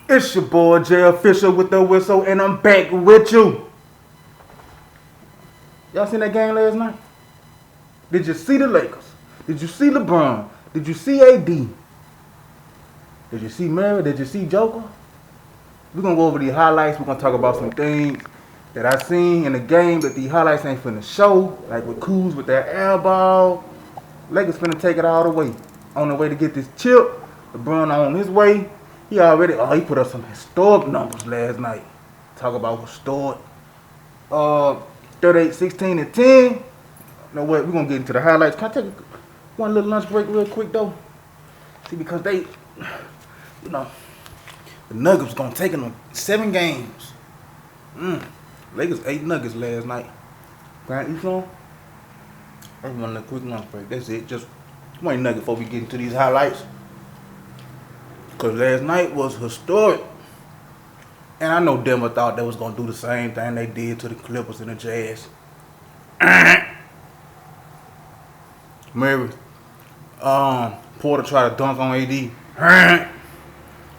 It's your boy Jay Official with the whistle, and I'm back with you. Y'all seen that game last night? Did you see the Lakers? Did you see LeBron? Did you see AD? Did you see Murray? Did you see Joker? We're gonna go over these highlights. We're gonna talk about some things that I seen in the game that these highlights ain't finna show, like with Kuz with that air ball. Lakers finna take it all the way. On the way to get this chip. LeBron on his way. He put up some historic numbers last night. Talk about historic. 38, 16, and 10. You know what? We're gonna get into the highlights. Can I take one little lunch break real quick though? See, because the Nuggets gonna take them 7 games. Lakers 8 Nuggets last night. Grant, you know? I just want a quick lunch break. That's it. Just one nugget before we get into these highlights. Because last night was historic. And I know Denver thought they was going to do the same thing they did to the Clippers and the Jazz. Murray. Porter tried to dunk on AD.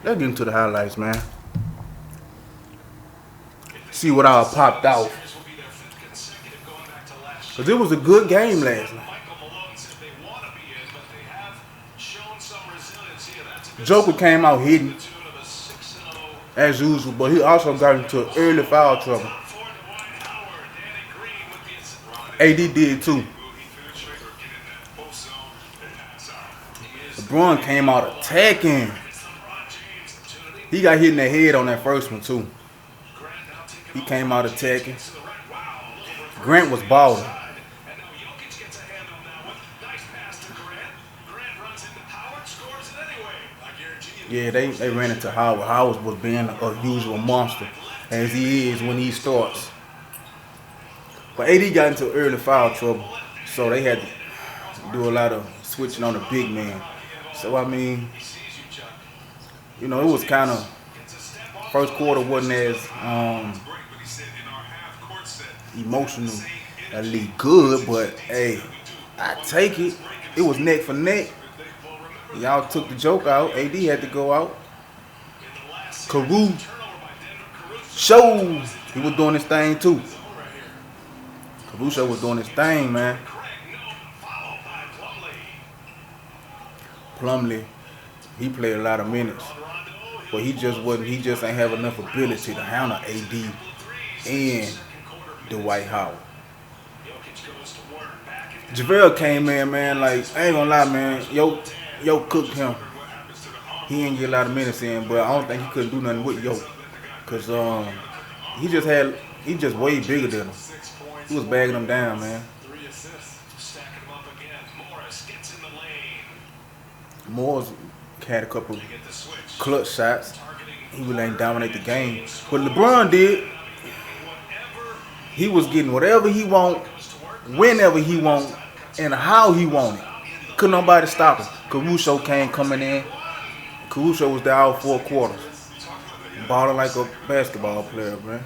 Let's get into the highlights, man. See what all popped out. Because it was a good game last night. Joker came out hitting as usual, but he also got into early foul trouble. AD did too. LeBron came out attacking. He got hit in the head on that first one too. He came out attacking. Grant was balling. Yeah, they ran into Howard. Howard was being a usual monster, as he is when he starts. But AD got into early foul trouble, so they had to do a lot of switching on the big man. So, I mean, it was kind of, first quarter wasn't as emotionally good, but, hey, I take it. It was neck for neck. Y'all took the joke out. AD had to go out. Caruso, he was doing his thing too. Caruso was doing his thing, man. Plumlee, he played a lot of minutes, but he just ain't have enough ability to handle AD and Dwight Howard. JaVale came in, man, like, I ain't gonna lie, man. Yo cooked him. He ain't get a lot of minutes in, but I don't think he couldn't do nothing with Yo. Cause he just way bigger than him. He was bagging him down, man. Morris had a couple clutch shots. He really ain't dominate the game. But LeBron did. He was getting whatever he want, whenever he want, and how he want it. Couldn't nobody stop him. Caruso came coming in. Caruso was there all 4 quarters. Balling like a basketball player, man.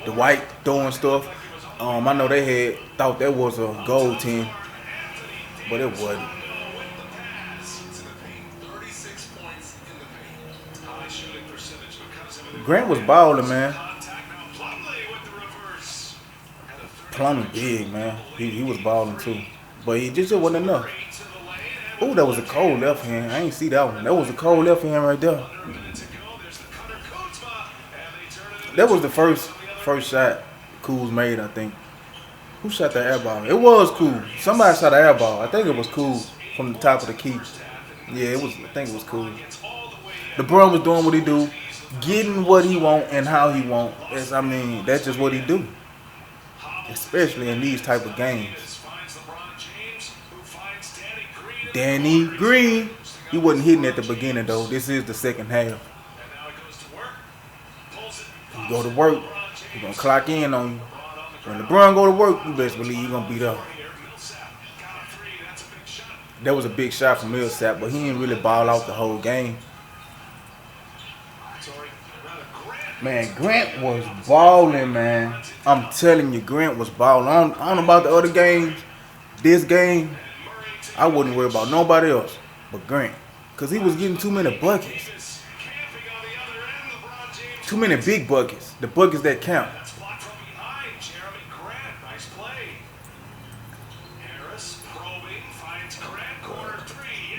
Dwight throwing stuff. I know they thought that was a goal team, but it wasn't. Grant was balling, man. Plumlee big, man. He was balling too. But he just wasn't enough. Ooh, that was a cold left hand. I ain't see that one. That was a cold left hand right there. That was the first shot Kuz made, I think. Who shot the air ball? It was Kuz. Somebody shot an air ball. I think it was Kuz from the top of the key. Yeah, I think it was Kuz. LeBron was doing what he do, getting what he want and how he want. That's just what he do. Especially in these type of games. Danny Green, he wasn't hitting at the beginning though. This is the second half. You go to work, he's gonna clock in on you. When LeBron go to work, you best believe you're gonna beat up. That was a big shot from Millsap, but he didn't really ball out the whole game. Man, Grant was balling, man. I'm telling you, Grant was balling. I don't know about the other games. This game, I wouldn't worry about nobody else but Grant. Because he was getting too many buckets. Too many big buckets. The buckets that count.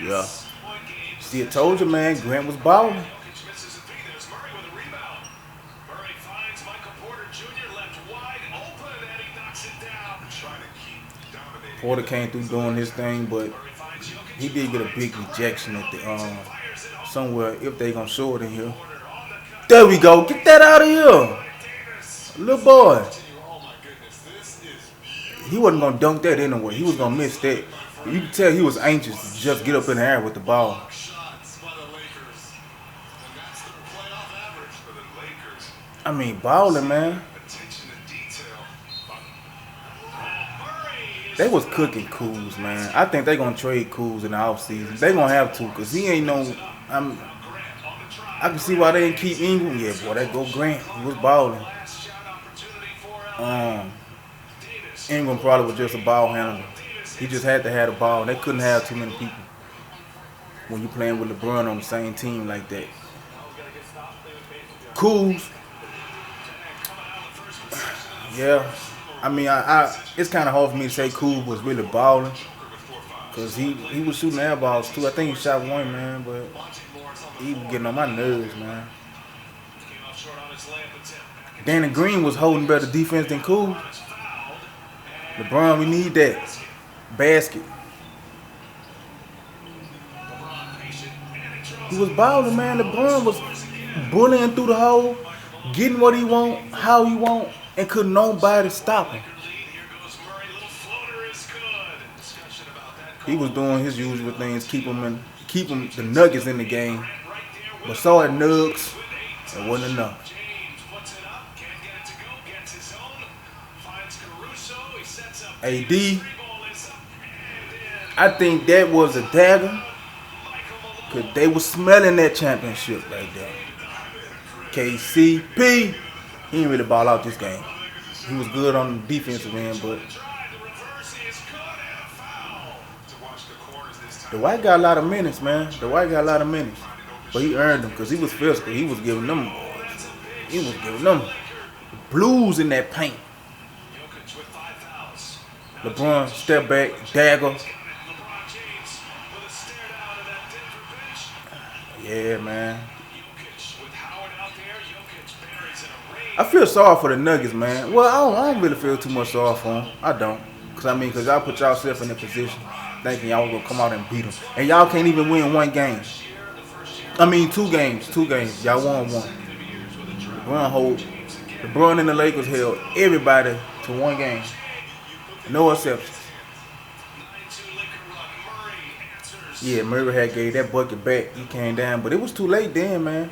Yeah. See, I told you, man, Grant was balling. Porter came through doing his thing, but he did get a big rejection at the somewhere if they gonna show it in here. There we go. Get that out of here. Little boy. He wasn't gonna dunk that anyway. He was gonna miss that. You could tell he was anxious to just get up in the air with the ball. I mean, balling, man. They was cooking Kuz, man. I think they gonna trade Kuz in the offseason. They gonna have to, cause he ain't no. I can see why they didn't keep Ingram. Yeah, boy, that go Grant. He was balling. Ingram probably was just a ball handler. He just had to have the ball. They couldn't have too many people when you playing with LeBron on the same team like that. Kuz. Yeah. I mean, it's kind of hard for me to say Kuz was really balling, cause he was shooting air balls too. I think he shot one, man, but he was getting on my nerves, man. Danny Green was holding better defense than Kuz. LeBron, we need that basket. He was balling, man. LeBron was bullying through the hole, getting what he want, how he want. And could nobody stop him. He was doing his usual things, keep him the Nuggets in the game. But so at Nugs, it wasn't enough. AD, I think that was a dagger, because they were smelling that championship right there. KCP. He didn't really ball out this game. He was good on the defensive end, but the White got a lot of minutes, man. The White got a lot of minutes. But he earned them because he was physical. He was giving them boys. He was giving them blues in that paint. LeBron, step back, dagger. Yeah, man. I feel sorry for the Nuggets, man. Well, I don't really feel too much sorry for them. I don't. Because y'all put yourself in a position thinking y'all was going to come out and beat them. And y'all can't even win one game. I mean, two games. Y'all won one. LeBron and the Lakers held everybody to one game. No exceptions. Yeah, Murray had gave that bucket back. He came down. But it was too late then, man.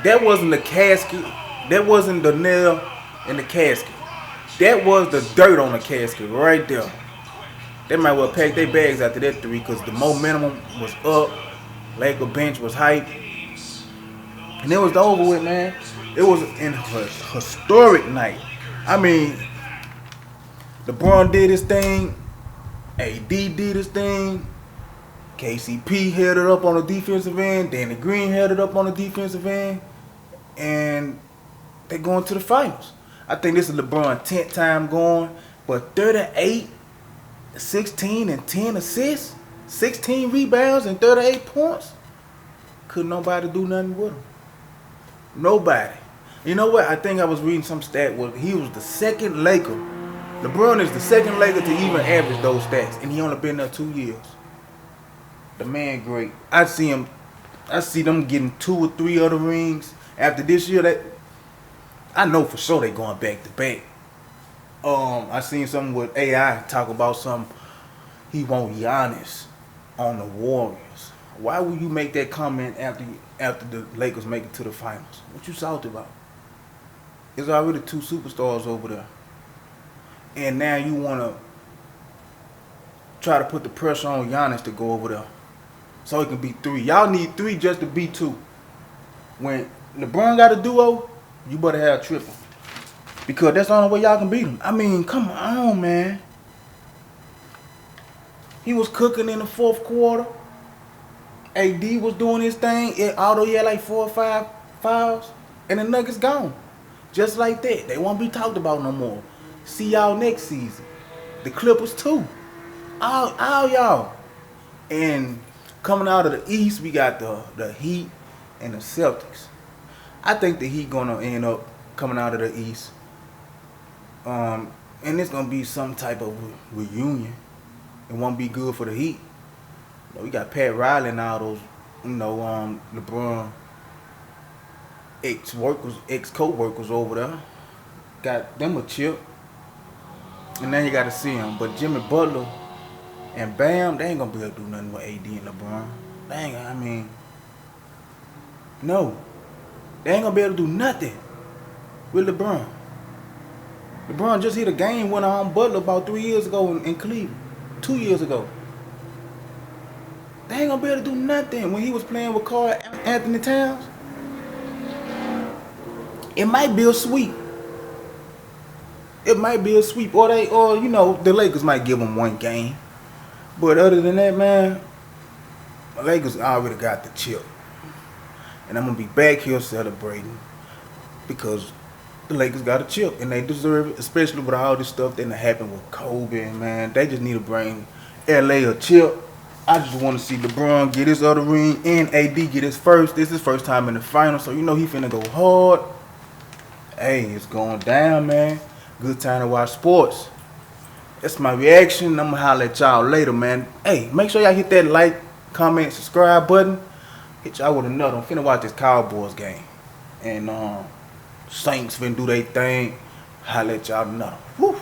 That wasn't the casket. That wasn't the nail in the casket. That was the dirt on the casket right there. They might well pack their bags after that three because the momentum was up. Laker bench was hype. And it was over with, man. It was an historic night. I mean, LeBron did his thing. AD did his thing. KCP held it up on the defensive end. Danny Green held it up on the defensive end. And they're going to the finals. I think this is LeBron's 10th time going. But 38, 16, and 10 assists, 16 rebounds, and 38 points. Couldn't nobody do nothing with him. Nobody. You know what? I think I was reading some stat where he was the second Laker. LeBron is the second Laker to even average those stats. And he only been there 2 years. The man great. I see them getting 2 or 3 other rings. After this year, I know for sure they going back to back. I seen something with AI talk about he want Giannis on the Warriors. Why would you make that comment after the Lakers make it to the finals? What you talking about? There's already 2 superstars over there. And now you want to try to put the pressure on Giannis to go over there so he can beat 3. Y'all need 3 just to beat 2. When LeBron got a duo, you better have a triple. Because that's the only way y'all can beat him. I mean, come on, man. He was cooking in the fourth quarter. AD was doing his thing, although he had like 4 or 5 fouls, and the Nuggets gone. Just like that. They won't be talked about no more. See y'all next season. The Clippers too. All y'all. And coming out of the East, we got the Heat and the Celtics. I think the Heat gonna end up coming out of the East. And it's gonna be some type of reunion. It won't be good for the Heat. We got Pat Riley and all those, LeBron ex-co-workers over there. Got them a chip. And now you got to see him. But Jimmy Butler and Bam, they ain't going to be able to do nothing with AD and LeBron. No. They ain't going to be able to do nothing with LeBron. LeBron just hit a game winner on Butler about 3 years ago in Cleveland. 2 years ago. They ain't going to be able to do nothing when he was playing with Karl Anthony Towns. It might be a sweep. Or the Lakers might give them one game. But other than that, man, the Lakers already got the chip. And I'm going to be back here celebrating because the Lakers got a chip and they deserve it, especially with all this stuff that happened with Kobe, man. They just need to bring LA a chip. I just want to see LeBron get his other ring and AD get his first. This is his first time in the finals, so he finna go hard. Hey, it's going down, man. Good time to watch sports. That's my reaction. I'm going to holler at y'all later, man. Hey, make sure y'all hit that like, comment, subscribe button. Hit y'all with another. I'm finna watch this Cowboys game. And Saints finna do their thing. Holler at y'all another. Woo.